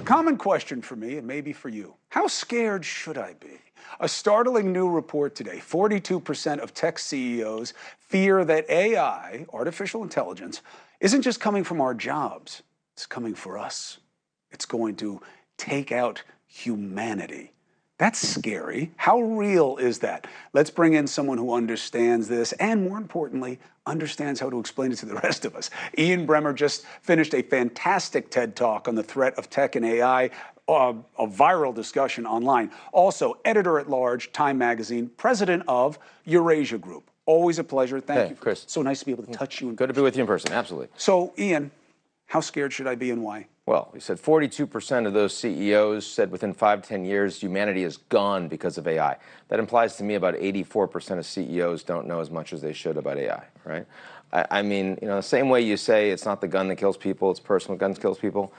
Common question for me, and maybe for you. How scared should I be? A startling new report today, 42% of tech CEOs fear that AI, artificial intelligence, isn't just coming from our jobs, it's coming for us. It's going to take out humanity. That's scary. How real is that? Let's bring in someone who understands this and, more importantly, understands how to explain it to the rest of us. Ian Bremmer just finished a fantastic TED Talk on the threat of tech and AI, a viral discussion online. Also, editor-at-large, Time Magazine, president of Eurasia Group. Always a pleasure. Thank you, Chris. So nice to be able to touch you. Good to be with you in person, absolutely. So, Ian, how scared should I be and why? Well, you said 42% of those CEOs said within 5 to 10 years humanity is gone because of AI. That implies to me about 84% of CEOs don't know as much as they should about AI, right? I mean, the same way you say it's not the gun that kills people, it's personal guns kills people.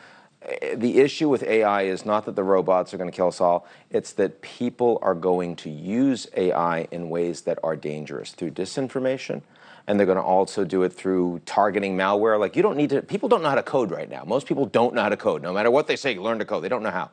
The issue with AI is not that the robots are going to kill us all, it's that people are going to use AI in ways that are dangerous through disinformation, and they're going to also do it through targeting malware. Like, you don't need to, people don't know how to code right now. Most people don't know how to code. No matter what they say, learn to code. They don't know how.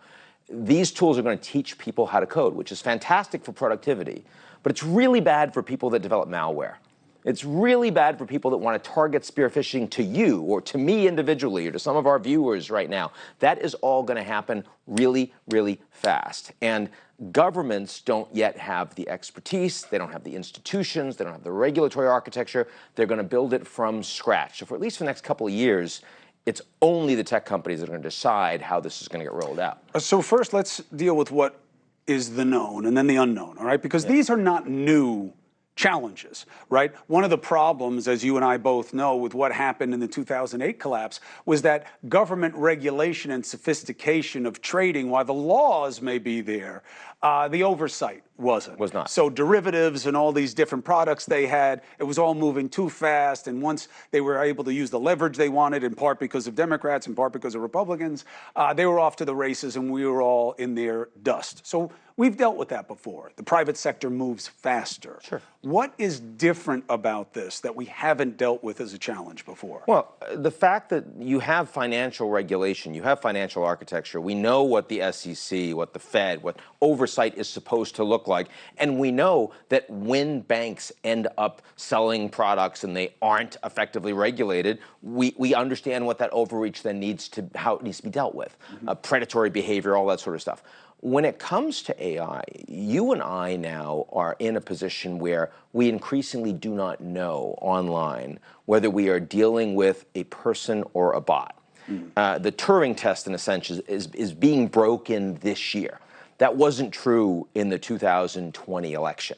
These tools are going to teach people how to code, which is fantastic for productivity, but it's really bad for people that develop malware. It's really bad for people that want to target spear phishing to you or to me individually or to some of our viewers right now. That is all going to happen really, really fast. And governments don't yet have the expertise, they don't have the institutions, they don't have the regulatory architecture. They're going to build it from scratch. So for at least the next couple of years, it's only the tech companies that are going to decide how this is going to get rolled out. So first, let's deal with what is the known and then the unknown, all right? Because these are not new challenges, right? One of the problems, as you and I both know, with what happened in the 2008 collapse was that government regulation and sophistication of trading, while the laws may be there, the oversight wasn't. Was not. So derivatives and all these different products they had, it was all moving too fast. And once they were able to use the leverage they wanted, in part because of Democrats, in part because of Republicans, they were off to the races and we were all in their dust. So we've dealt with that before. The private sector moves faster. Sure. What is different about this that we haven't dealt with as a challenge before? Well, the fact that you have financial regulation, you have financial architecture, we know what the SEC, what the Fed, what oversight is supposed to look like, and we know that when banks end up selling products and they aren't effectively regulated, we understand what that overreach then needs to, how it needs to be dealt with, predatory behavior, all that sort of stuff. When it comes to AI, you and I now are in a position where we increasingly do not know online whether we are dealing with a person or a bot. The Turing test, in a sense, is being broken this year. That wasn't true in the 2020 election.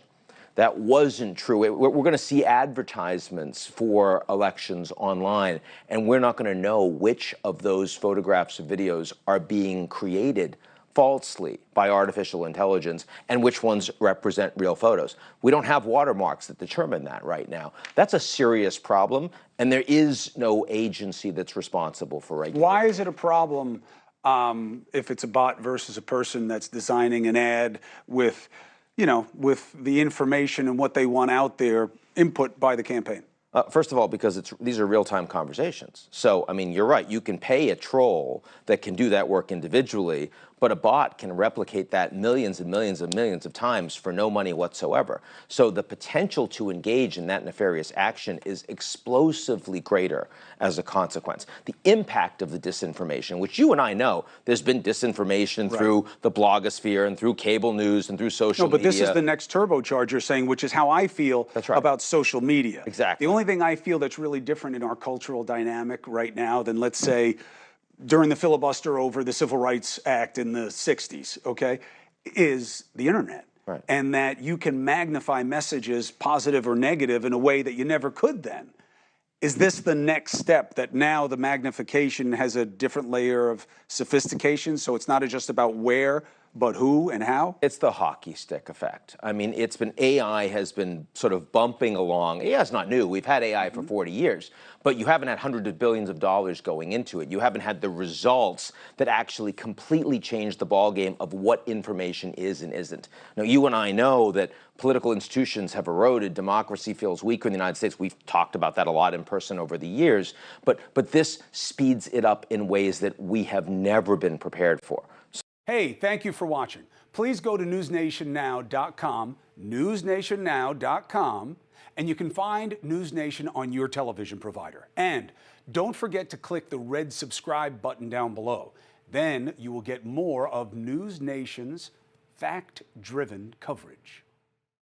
That wasn't true. We're going to see advertisements for elections online, and we're not going to know which of those photographs or videos are being created falsely by artificial intelligence and which ones represent real photos. We don't have watermarks that determine that right now. That's a serious problem, and there is no agency that's responsible for regulation. Why is it a problem if it's a bot versus a person that's designing an ad with, with the information and what they want out there input by the campaign? First of all, because these are real-time conversations. So, I mean, you're right. You can pay a troll that can do that work individually, but a bot can replicate that millions and millions and millions of times for no money whatsoever. So the potential to engage in that nefarious action is explosively greater as a consequence. The impact of the disinformation, which you and I know, there's been disinformation through the blogosphere and through cable news and through social media. No, but this is the next turbocharger saying, which is how I feel about social media. Exactly. The only thing I feel that's really different in our cultural dynamic right now than, let's say, during the filibuster over the Civil Rights Act in the 60s, okay, is the internet. Right. And that you can magnify messages, positive or negative, in a way that you never could then. Is this the next step, that now the magnification has a different layer of sophistication, so it's not just about where But who and how? It's the hockey stick effect. I mean, AI has been sort of bumping along. AI is not new. We've had AI for 40 years, but you haven't had hundreds of billions of dollars going into it. You haven't had the results that actually completely change the ballgame of what information is and isn't. Now, you and I know that political institutions have eroded. Democracy feels weaker in the United States. We've talked about that a lot in person over the years, but this speeds it up in ways that we have never been prepared for. Hey, thank you for watching. Please go to newsnationnow.com, newsnationnow.com, and you can find NewsNation on your television provider. And don't forget to click the red subscribe button down below. Then you will get more of NewsNation's fact-driven coverage.